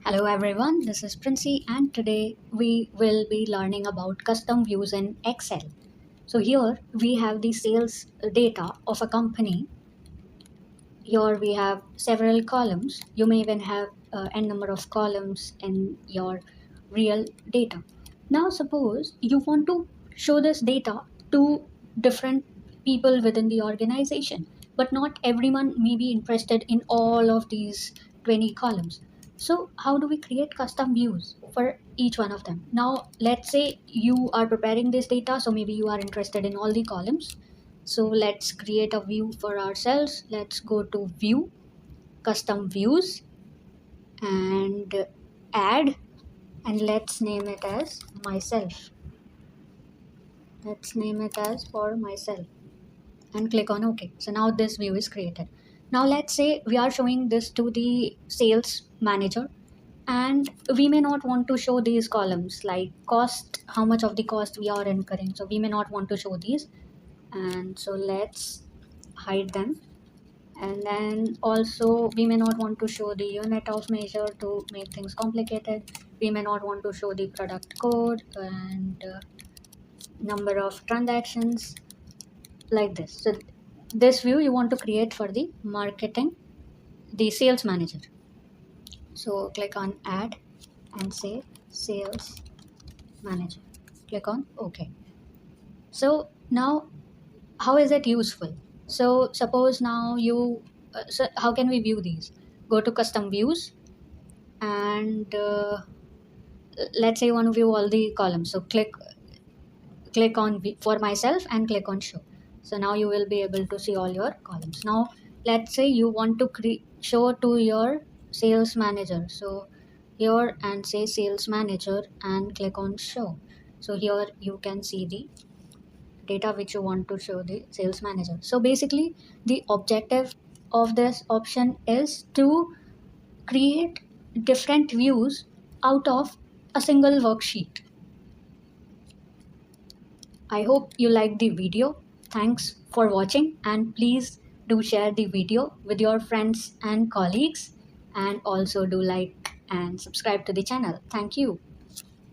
Hello everyone, this is Princey and today we will be learning about custom views in Excel. So here we have the sales data of a company. Here we have several columns. You may even have n number of columns in your real data. Now suppose you want to show this data to different people within the organization, but not everyone may be interested in all of these 20 columns. So how do we create custom views for each one of them? Now let's say you are preparing this data, so maybe you are interested in all the columns. So let's create a view for ourselves. Let's go to view, custom views, and add, and let's name it as myself. Let's name it as for myself and click on OK. So now this view is created. Now let's say we are showing this to the sales manager and we may not want to show these columns like cost, how much of the cost we are incurring. So we may not want to show these, and so let's hide them. And then also we may not want to show the unit of measure to make things complicated. We may not want to show the product code and number of transactions, like this. So this view you want to create for the marketing, the sales manager. So click on add and say sales manager, click on OK. So now how is it useful? So suppose now you so how can we view these? Go to custom views and let's say you want to view all the columns. So click on for myself and click on show. So now you will be able to see all your columns. Now let's say you want to show to your sales manager. So here and say sales manager and click on show. So here you can see the data which you want to show the sales manager. So basically the objective of this option is to create different views out of a single worksheet. I hope you liked the video. Thanks for watching and please do share the video with your friends and colleagues, and also do like and subscribe to the channel. Thank you.